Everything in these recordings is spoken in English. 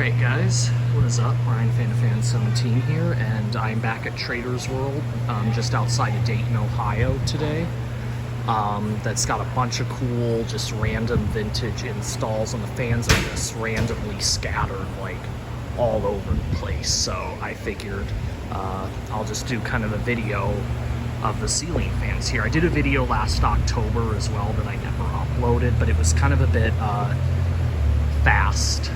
Alright guys, what is up? Ryan Fan17 here, and I'm back at Trader's World, just outside of Dayton, Ohio today. That's got a bunch of cool, just random vintage installs, and the fans are just randomly scattered, like, all over the place. So I figured I'll just do kind of a video of the ceiling fans here. I did a video last October as well that I never uploaded, but it was kind of a bit fast.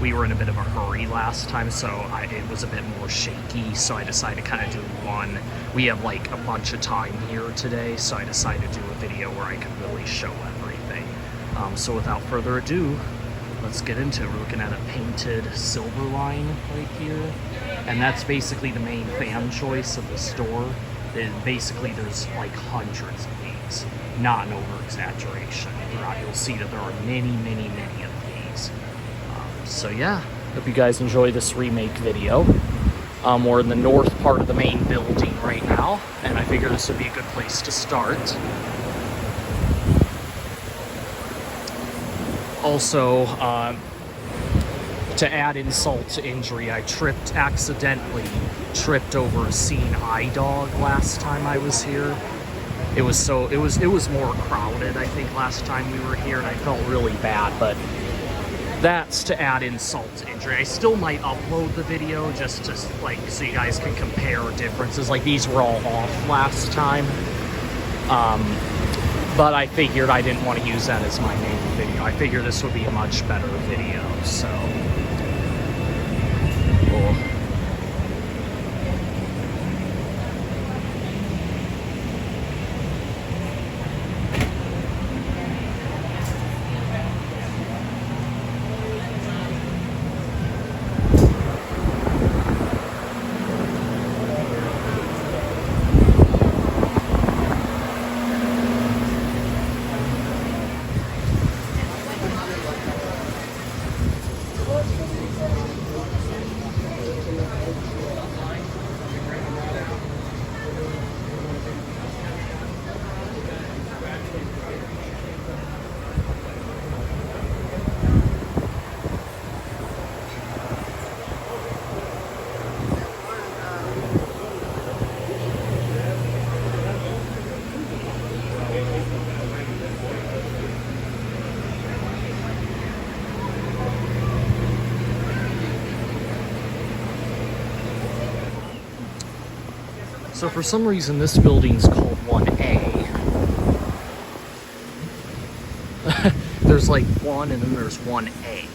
We were in a bit of a hurry last time, so it was a bit more shaky, so I decided to kind of do one. We have like a bunch of time here today, so I decided to do a video where I could really show everything. So without further ado, let's get into it. We're looking at a painted silver line right here, and that's basically the main fan choice of the store. Basically there's like hundreds of these, not an over-exaggeration. You'll see that there are many of these. So yeah, hope you guys enjoy this remake video. We're in the north part of the main building right now, and I figure this would be a good place to start. Also, to add insult to injury, I accidentally tripped over a seeing eye dog last time I was here. It was more crowded, I think, last time we were here, and I felt really bad, but that's to add insult to injury. I still might upload the video just to, like, so you guys can compare differences. Like, these were all off last time. But I figured I didn't want to use that as my main video. I figured this would be a much better video, so cool. So for some reason this building's called 1A. There's like 1 and then there's 1A.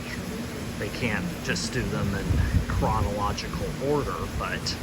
They can't just do them in chronological order, but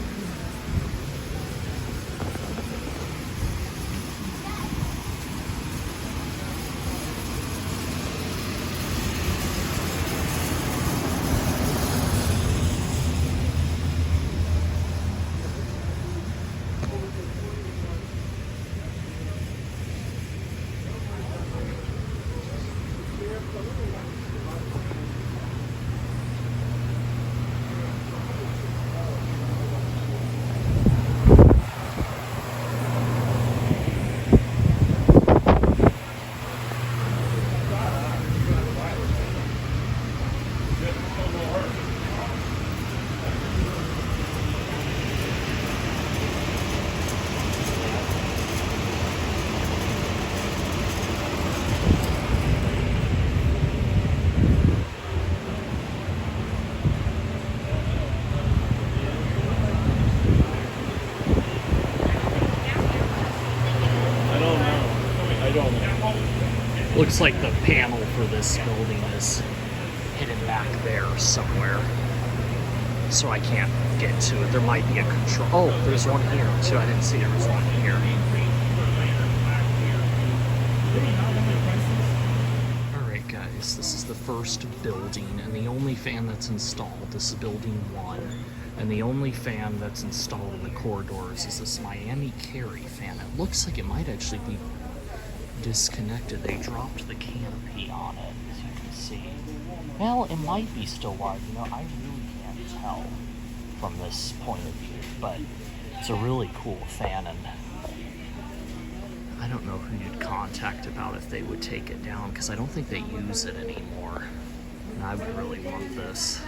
looks like the panel for this building is hidden back there somewhere, so I can't get to it. There might be a control. Oh, there's one here too. I didn't see there was one here. Alright guys, this is the first building and the only fan that's installed. This is building 1, and the only fan that's installed in the corridors is this Miami Carry fan. It looks like it might actually be disconnected. They dropped the canopy on it, as you can see. Well, it might be still wired. You know, I really can't tell from this point of view, but it's a really cool fan, and I don't know who you'd contact about if they would take it down, because I don't think they use it anymore. I would really want this.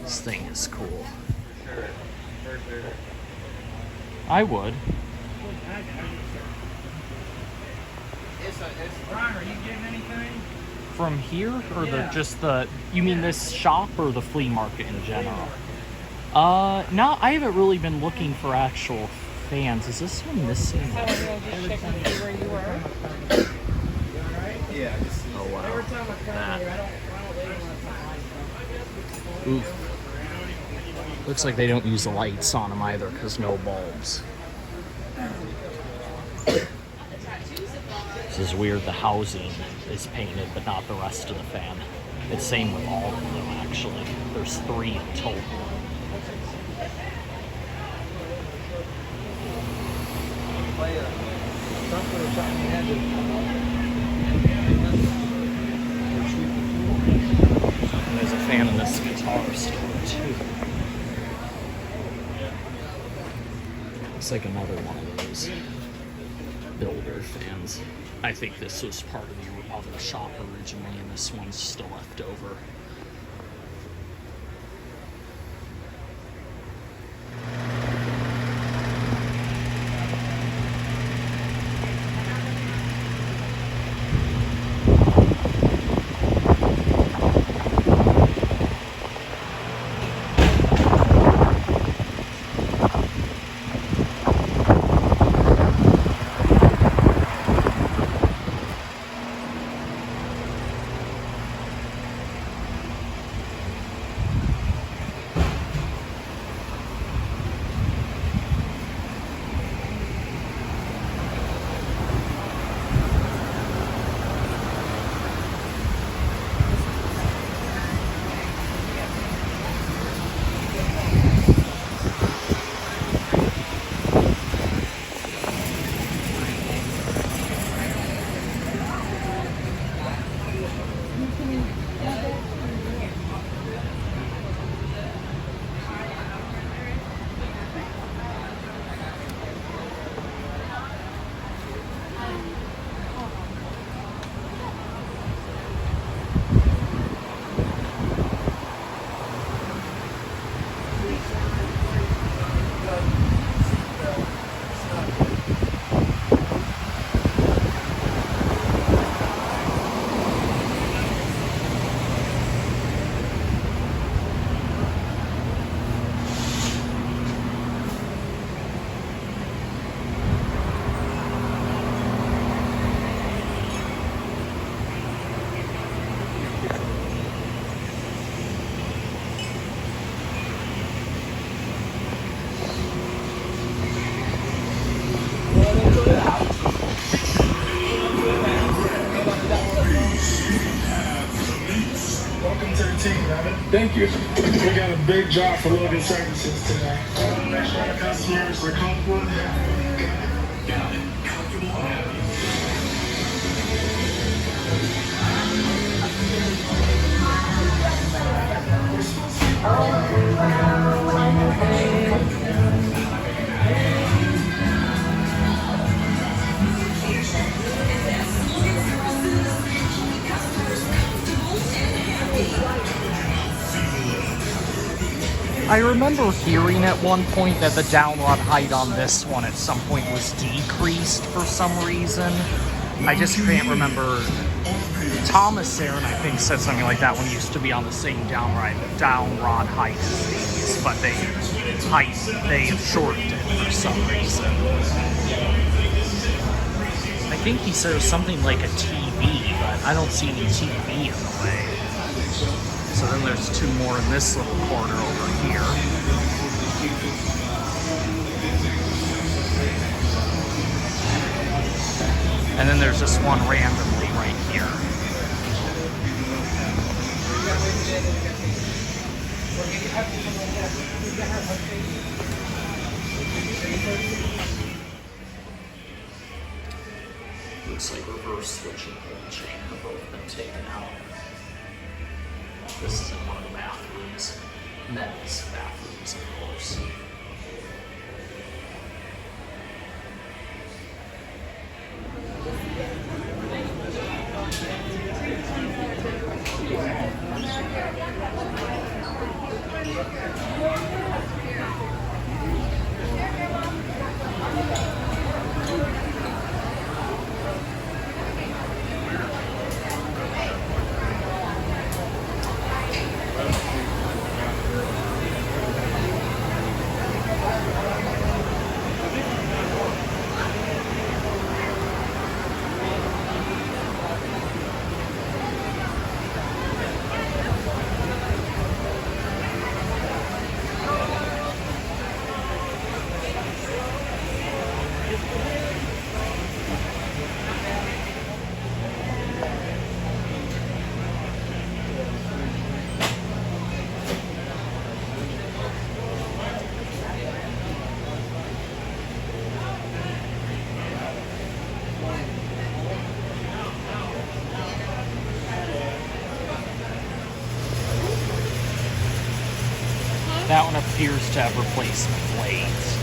This thing is cool. I would. Brian, are you getting anything? From here, or Yeah. just the? You mean this shop or the flea market in general? No, I haven't really been looking for actual fans. Is this one missing? So we'll just check and see where you were. Yeah. Oh wow. Every time I come That. here, I don't leave unless I like Oof. Looks like they don't use the lights on them either because no bulbs. This is weird. The housing is painted, but not the rest of the fan. It's same with all of them, actually. There's 3 in total. And there's a fan in this guitar store, too. It's like another one of those builder fans. I think this was part of the other shop originally, and this one's still left over. Thank you. We got a big drop for loading services today. Make sure the customers are comfortable. I remember hearing at one point that the download height on this one at some point was decreased for some reason. I just can't remember. Thomas Aaron, I think, said something like that one used to be on the same down rod height as these, but they have shortened it for some reason. I think he said it was something like a TV, but I don't see any TV in the way. So then there's 2 more in this little corner over here. And then there's just one randomly right here. Looks like reverse switch and pull chain have both been taken out. This is in one of the bathrooms. Men's bathrooms, of course. that one appears to have replacement blades.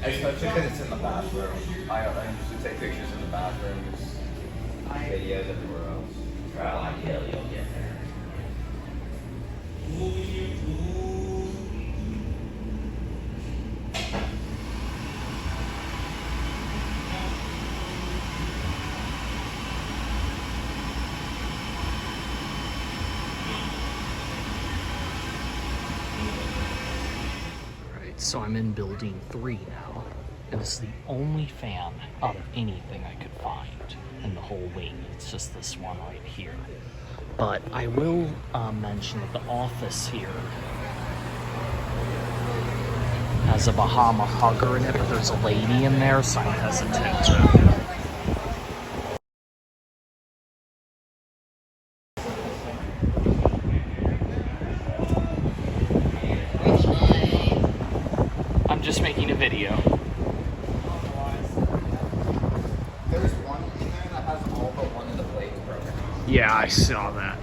Especially because it's in the bathroom. I usually take pictures in the bathrooms, videos everywhere else. Well, ideally you'll get there. Alright, so I'm in building 3 now. And this is the only fan out of anything I could find in the whole wing. It's just this one right here. But I will mention that the office here has a Bahama hugger in it, but there's a lady in there, so I'm hesitant to. I'm just making a video. There's one in there that has all but one of the blades broken. Yeah, I saw that.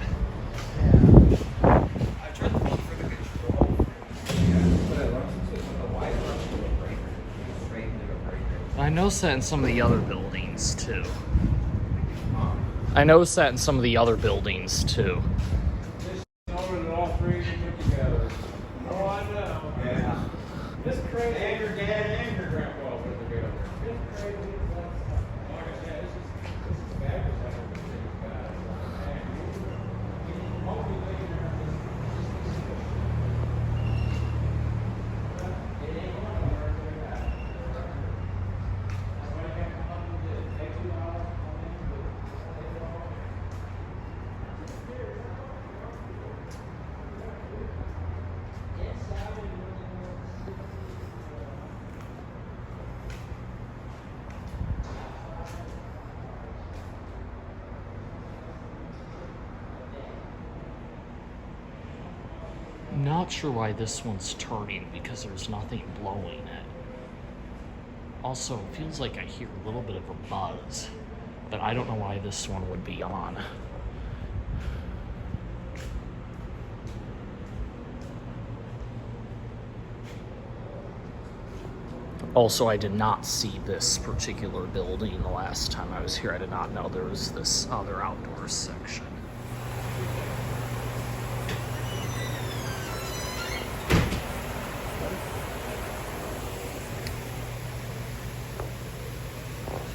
I tried to look for the control. Yeah, but it runs into the wire runs into a breaker. Straight into a breaker. I noticed that in some of the other buildings too. I noticed that in some of the other buildings too. All three of them put together. Oh, I know. Yeah. This crazy. And your dad and your grandpa put together. This crazy. Like I said, this is fabulous. I don't think it's bad. And hopefully later, it ain't going to work like that. That's why you have to come up with it. Take 2 hours, come in, do it. Take it all. Not sure why this one's turning because there's nothing blowing it. Also, it feels like I hear a little bit of a buzz, but I don't know why this one would be on. Also, I did not see this particular building the last time I was here. I did not know there was this other outdoors section.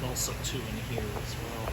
There's also 2 in here as well.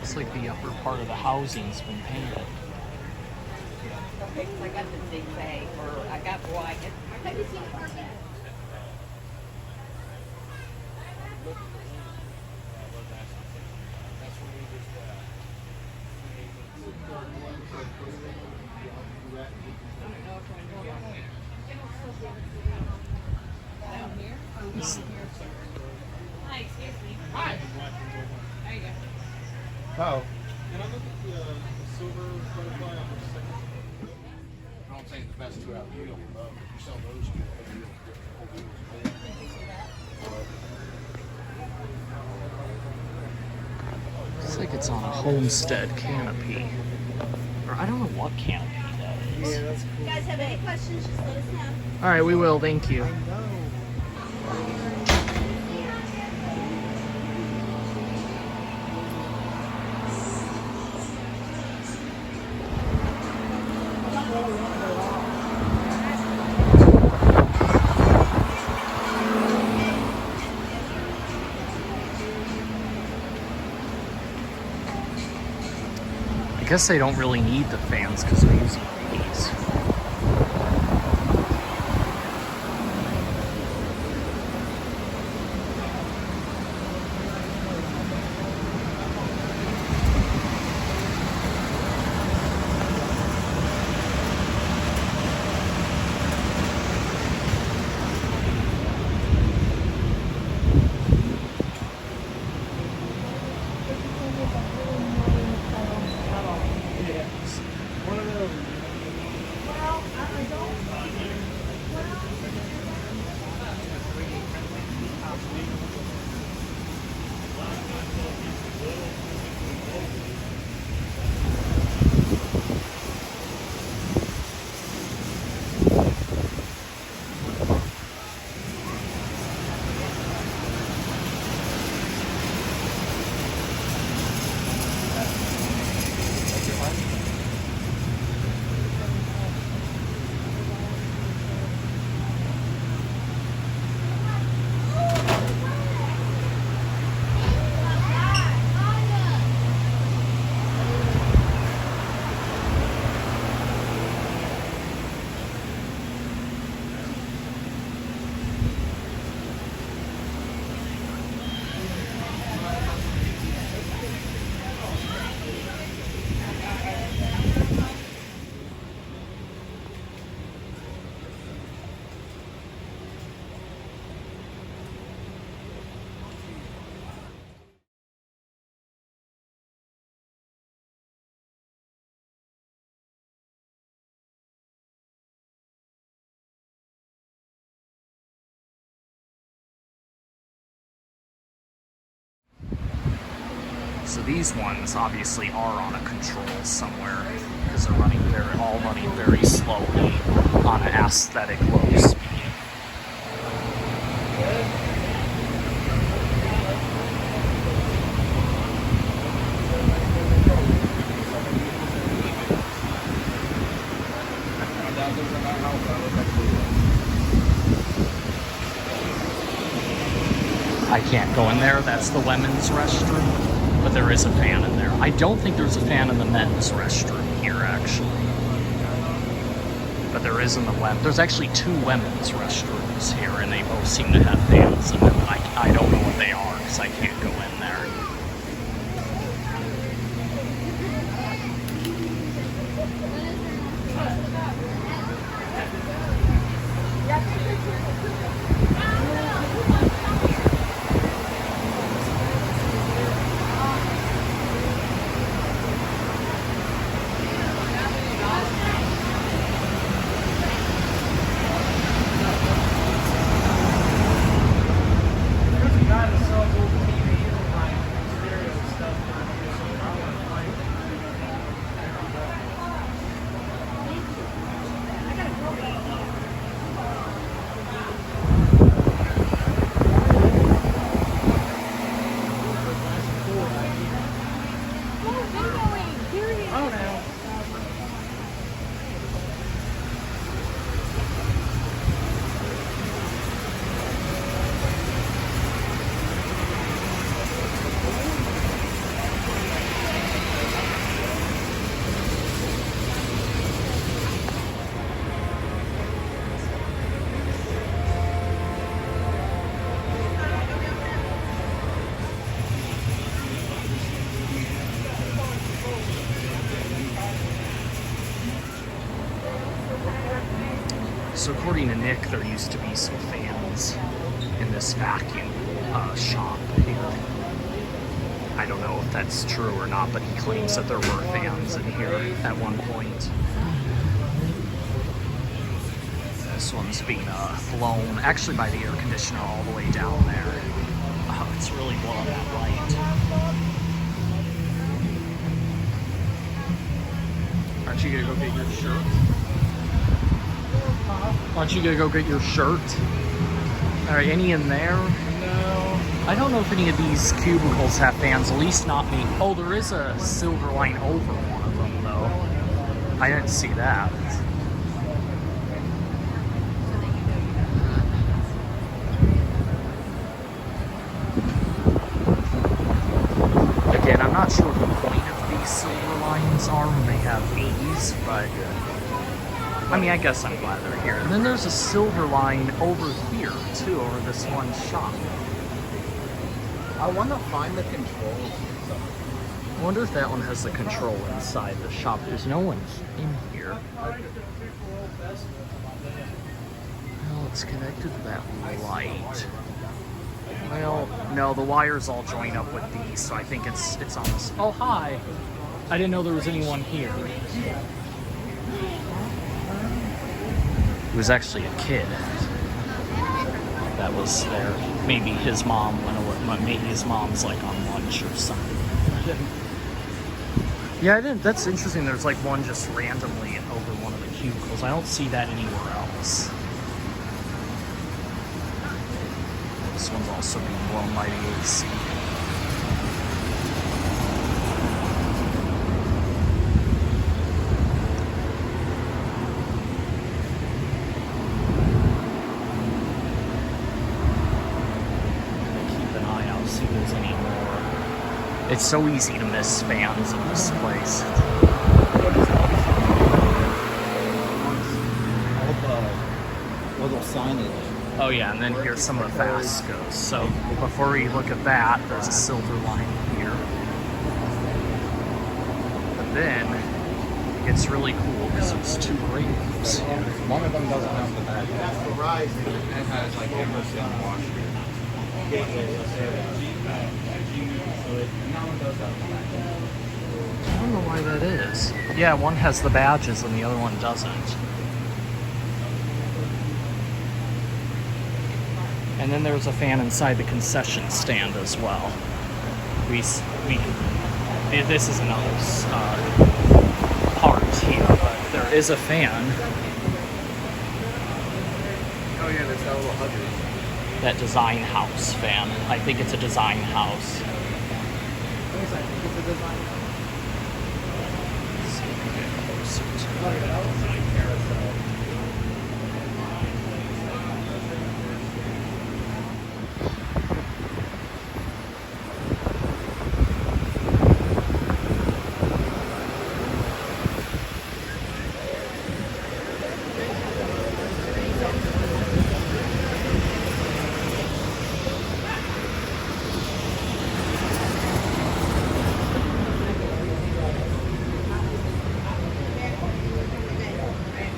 Looks like the upper part of the housing's been painted. I got the zigzag, or I got white. Have you seen it work yet? Hi, excuse me. Hi. There you go. Oh. Can I look at the silver butterfly on the second? I don't think the best 2 out here. You sell those 2. Looks like it's on a homestead canopy. Or I don't know what canopy that is. Yeah, that's cool. You guys have any questions, just let us know. Alright, we will, thank you. I guess they don't really need the fans because they're using these. So these ones obviously are on a control somewhere because they're all running very slowly on an aesthetic low speed. I can't go in there, that's the women's restroom, but there is a fan in there. I don't think there's a fan in the men's restroom here, actually. But there is in the there's actually 2 women's restrooms here, and they both seem to have fans in them. I don't know what they are, because I can't go in there. So according to Nick, there used to be some fans in this vacuum shop here. I don't know if that's true or not, but he claims that there were fans in here at one point. This one's being blown, actually by the air conditioner all the way down there. Oh, it's really blowing that light. Aren't you gonna go get your shirt? Aren't you gonna go get your shirt? Alright, any in there? No. I don't know if any of these cubicles have fans, at least not me. Oh, there is a silver line over one of them, though. I didn't see that. Again, I'm not sure the point of these silver lines are when they have babies, but I mean, I guess I'm glad they're here. And then there's a silver line over here too, over this one shop. I want to find the controls. I wonder if that one has the control inside the shop. There's no one in here. Well, it's connected to that light. Well, no, the wires all join up with these, so I think it's on this. Oh, hi! I didn't know there was anyone here. It was actually a kid that was there. Maybe his mom went away. Maybe his mom's like on lunch or something. Yeah, I didn't. That's interesting. There's like one just randomly over one of the cubicles. I don't see that anywhere else. This one's also being blown by the AC. Keep an eye out, see if there's any more. It's so easy to miss fans of this place. All the little signage. Oh yeah, and then here's some of the Fastgos. So before we look at that, there's a silver line here. But then it's really cool because there's two graves here. One of them doesn't have the badge. That's Verizon. It has like Emerson, Washington. And that one does have the badge. I don't know why that is. Yeah, one has the badges and the other one doesn't. And then there's a fan inside the concession stand as well. This is another part here, but there is a fan. Oh yeah, there's that little hugger. That design house fan. I think it's a design house. Let's see if we can get closer to it.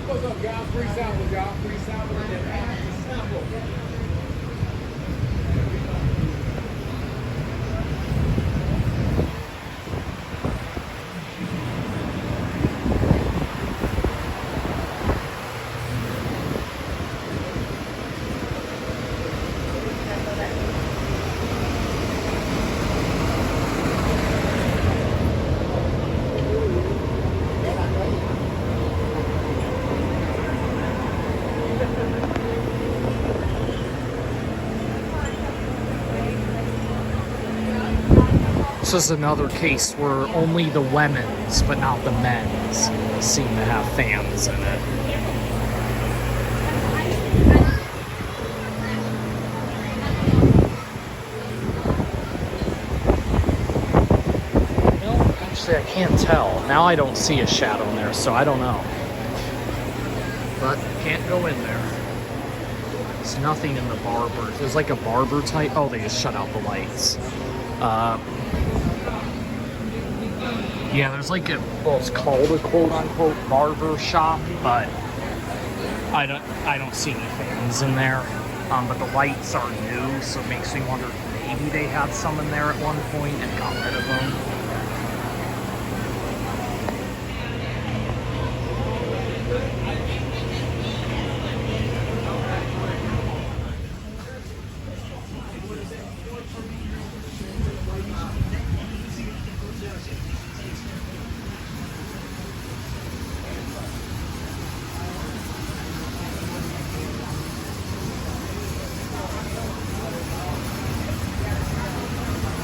What's up, y'all? Free sample, y'all. Free sample. Sample. This is another case where only the women's, but not the men's, seem to have fans in it. Well, actually, I can't tell. Now I don't see a shadow in there, so I don't know. But can't go in there. There's nothing in the barber. There's like a barber type. Oh, they just shut out the lights. Yeah, there's like a, well, it's called a quote-unquote barber shop, but I don't see any fans in there. But the lights are new, so it makes me wonder if maybe they had some in there at one point and got rid of them.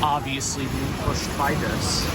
Obviously being pushed by this.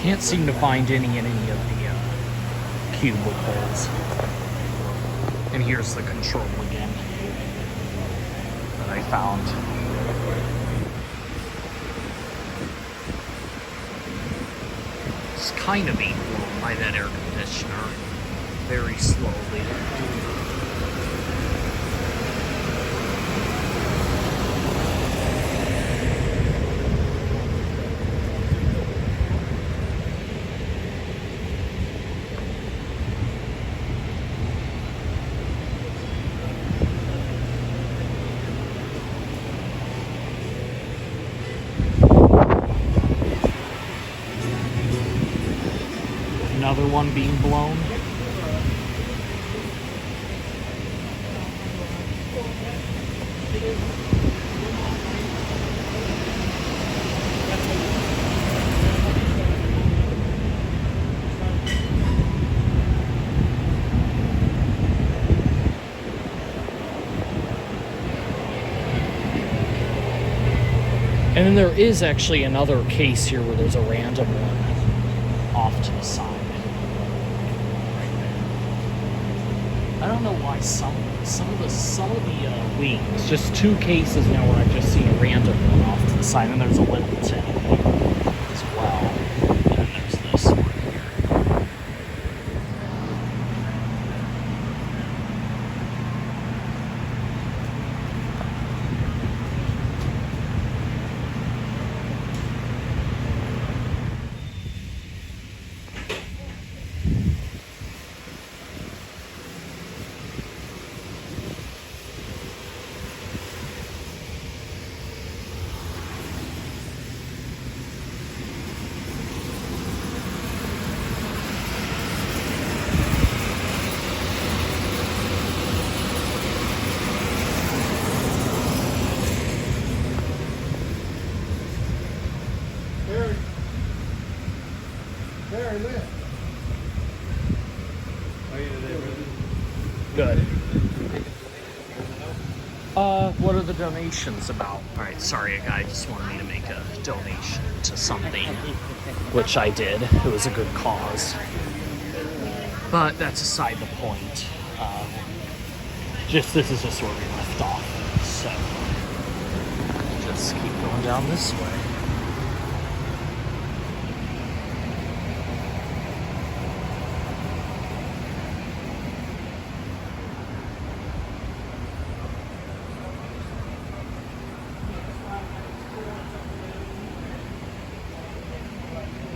Can't seem to find any in any of the cubicles. And here's the control again that I found. It's kind of being blown by that air conditioner very slowly. Another one being blown. And then there is actually another case here where there's a random one off to the side. I don't know why some of the wings, just two cases now where I've just seen a random one off to the side, and there's a Littleton as well. And then there's this one here. There, lift. How are you today, brother? Good. What are the donations about? Alright, sorry, a guy just wanted me to make a donation to something, which I did. It was a good cause. But that's aside the point. This is just where we left off. So, just keep going down this way.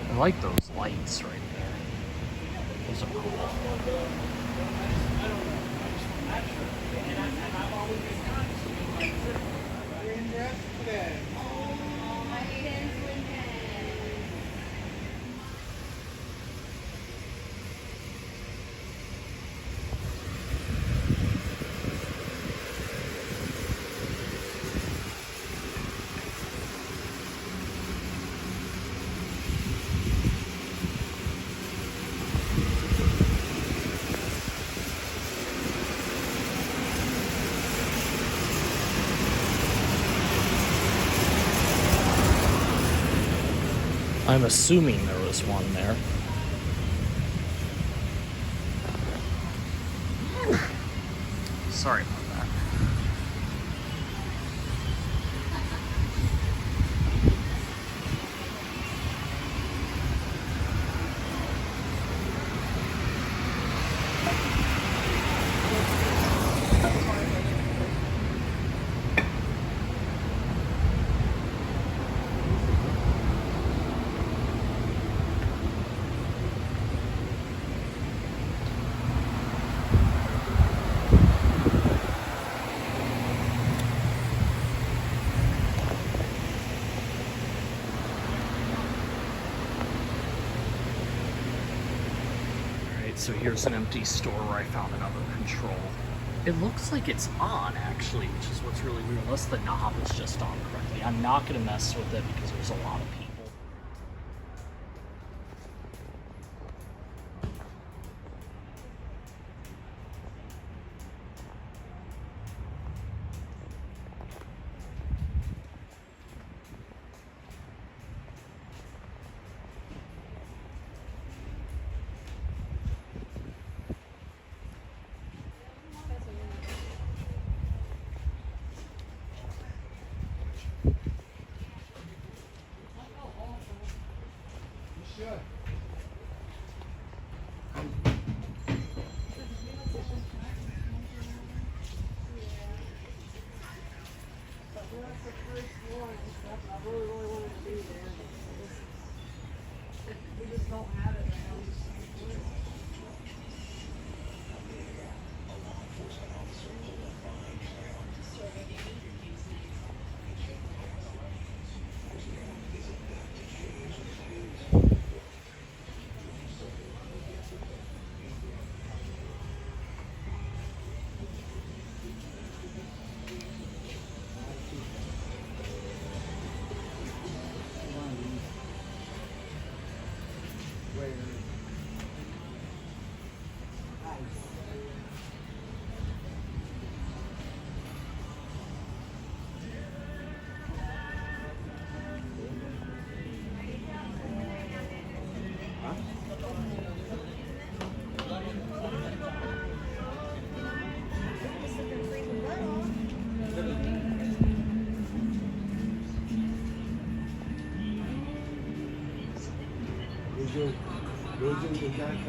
I like those lights right there. Those are cool. I'm assuming there was one there. Sorry about that. So here's an empty store where I found another control. It looks like it's on, actually, which is what's really weird, unless the knob is just on correctly. I'm not going to mess with it because there's a lot of people. Good.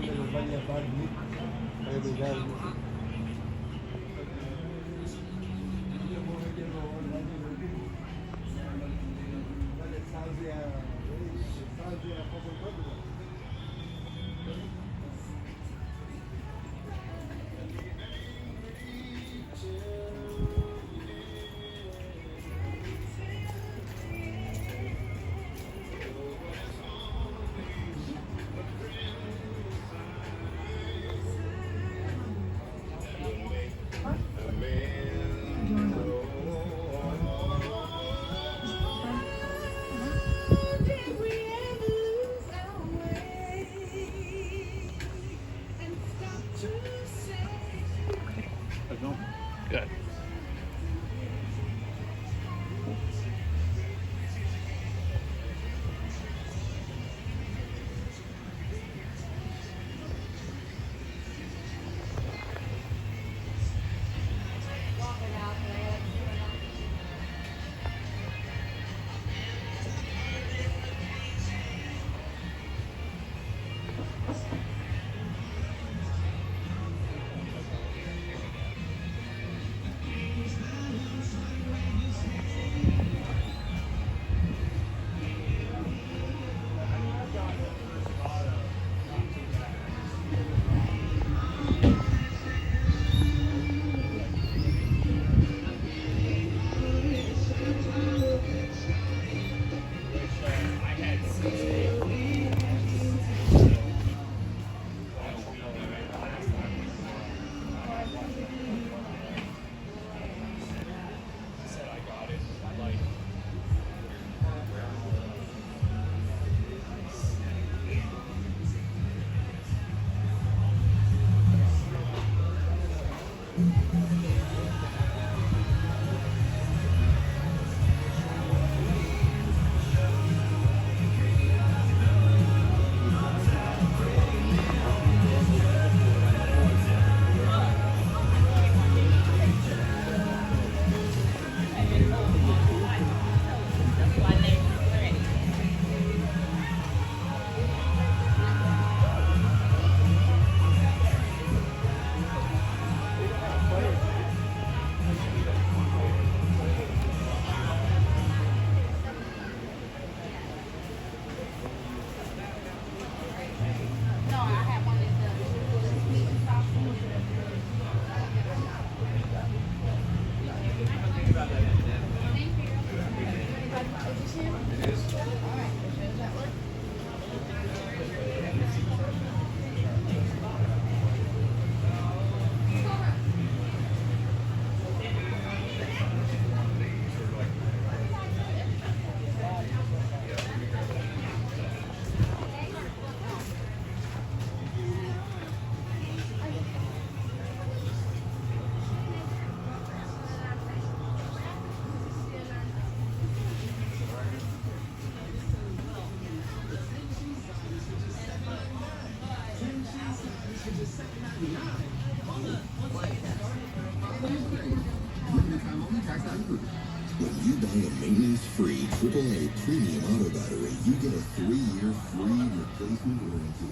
When you buy a maintenance-free AAA premium auto battery, you get a 3-year free replacement warranty.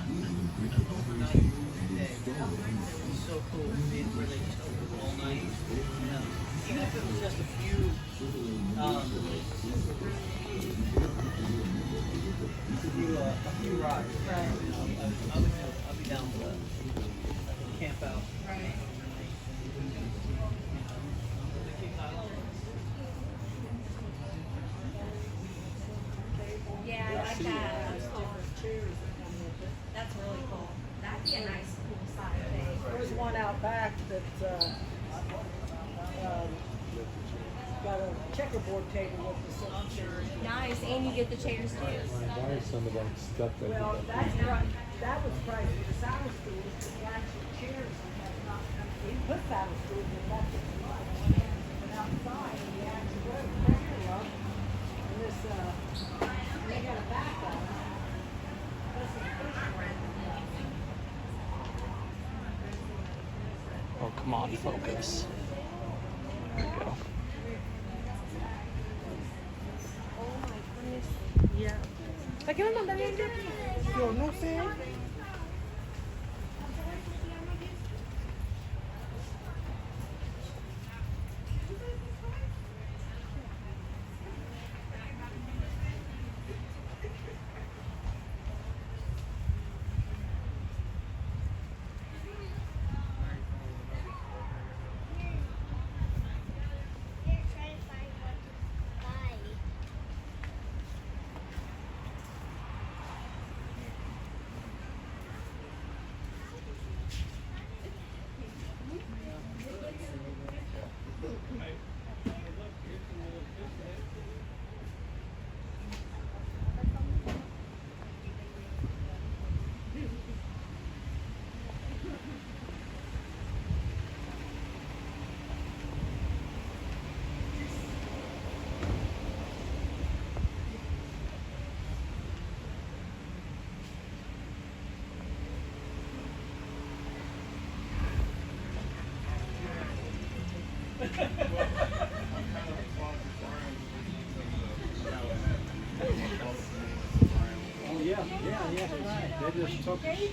We even pick the battery to you and install it on the It's so cool being where they just open all night. You know, even if it was just a few, to do a few rides. Right. I'll be down for that. Camp out. Right. Yeah, I like that. That's really cool. That'd be a nice cool side thing. There's one out back that got a checkerboard table with the silver chairs. Nice, and you get the chairs too. Why are some of them stuck there? Well, that was pricey. The saddle stools, but the actual chairs have not come. We put saddle stools in that much, but outside in the actual road, pressure lock, and this they got a back on it. This is pushing. Oh, come on, focus. There we go. Yeah. ¿Para qué me mandarían yo? Yo no sé. just took it.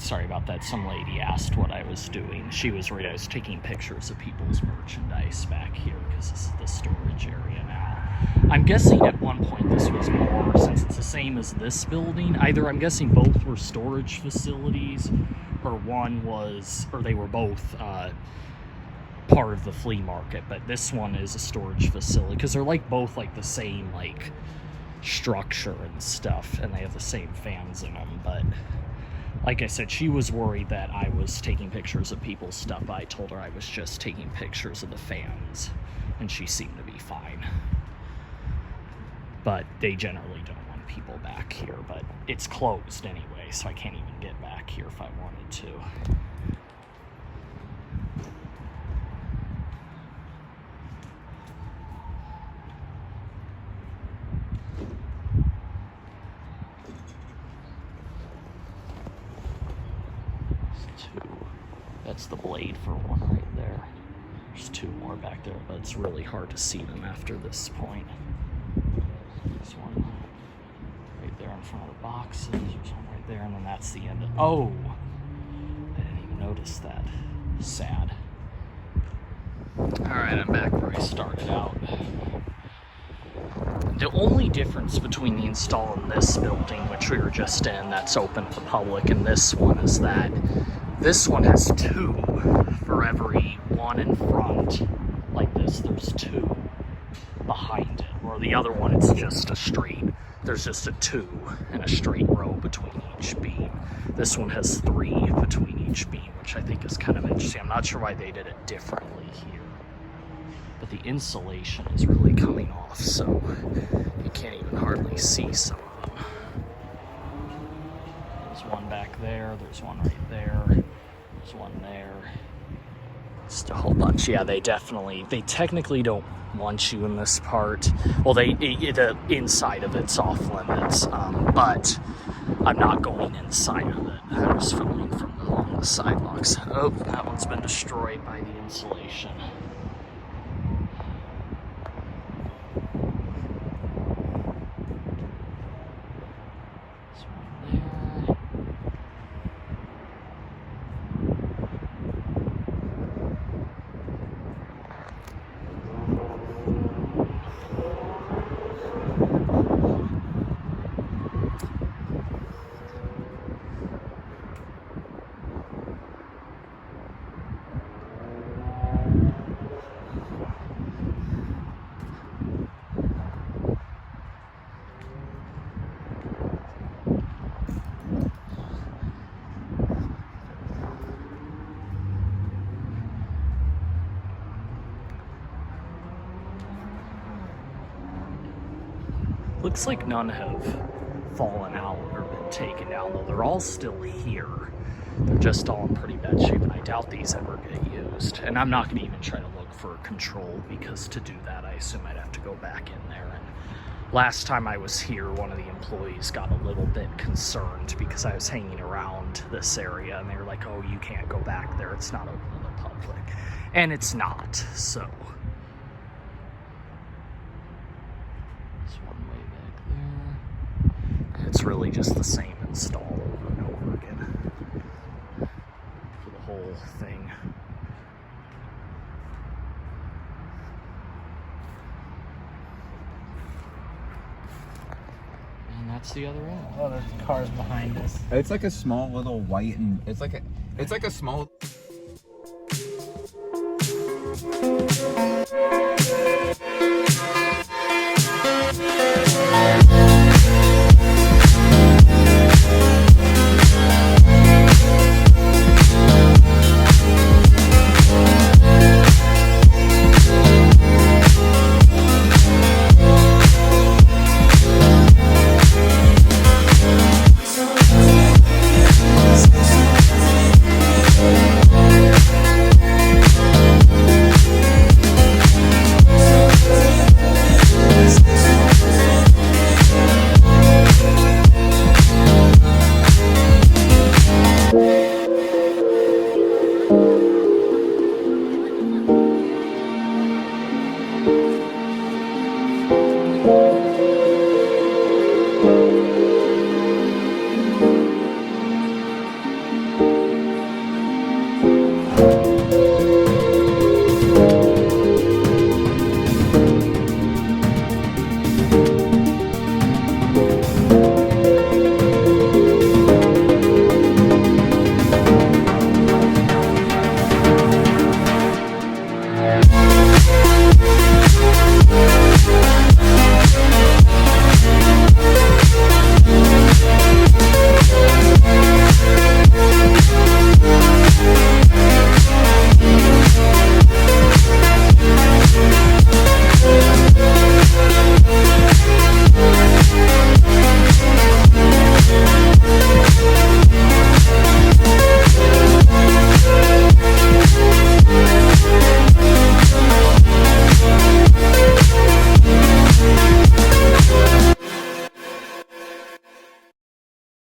Sorry about that. Some lady asked what I was doing. She was worried I was taking pictures of people's merchandise back here because this is the storage area now. I'm guessing at one point this was more, since it's the same as this building. Either I'm guessing both were storage facilities, or one was, or they were both part of the flea market. But this one is a storage facility because they're like both like the same like structure and stuff, and they have the same fans in them. But like I said, she was worried that I was taking pictures of people's stuff, but I told her I was just taking pictures of the fans, and she seemed to be fine. But they generally don't want people back here, but it's closed anyway, so I can't even get back here if I wanted to. That's the blade for one right there. There's two more back there, but it's really hard to see them after this point. There's one right there in front of the boxes. There's one right there, and then that's the end of... Oh! I didn't even notice that. Sad. Alright, I'm back where I started out. The only difference between the install in this building, which we were just in, that's open to the public, and this one is that this one has two for every one in front. Like this, there's two behind it. Or the other one, it's just a straight there's just a 2 and a straight row between each beam. This one has 3 between each beam, which I think is kind of interesting. I'm not sure why they did it differently here, but the insulation is really coming off, so you can't even hardly see some of them. There's one back there, there's one right there, there's one there. Just a whole bunch. Yeah, they technically don't want you in this part. Well, the inside of it's off limits, but I'm not going inside of it. I was filming from along the sidewalks. Oh, that one's been destroyed by the insulation. This one there. Looks like none have fallen out or been taken down, though they're all still here. They're just all in pretty bad shape, and I doubt these ever get used. And I'm not going to even try to look for control, because to do that, I assume I'd have to go back in there. And last time I was here, one of the employees got a little bit concerned because I was hanging around this area, and they were like, oh, you can't go back there. It's not open to the public. And it's not, so... It's really just the same install over and over again for the whole thing. And that's the other end. Oh, there's cars behind us. It's like a small little white and it's like a small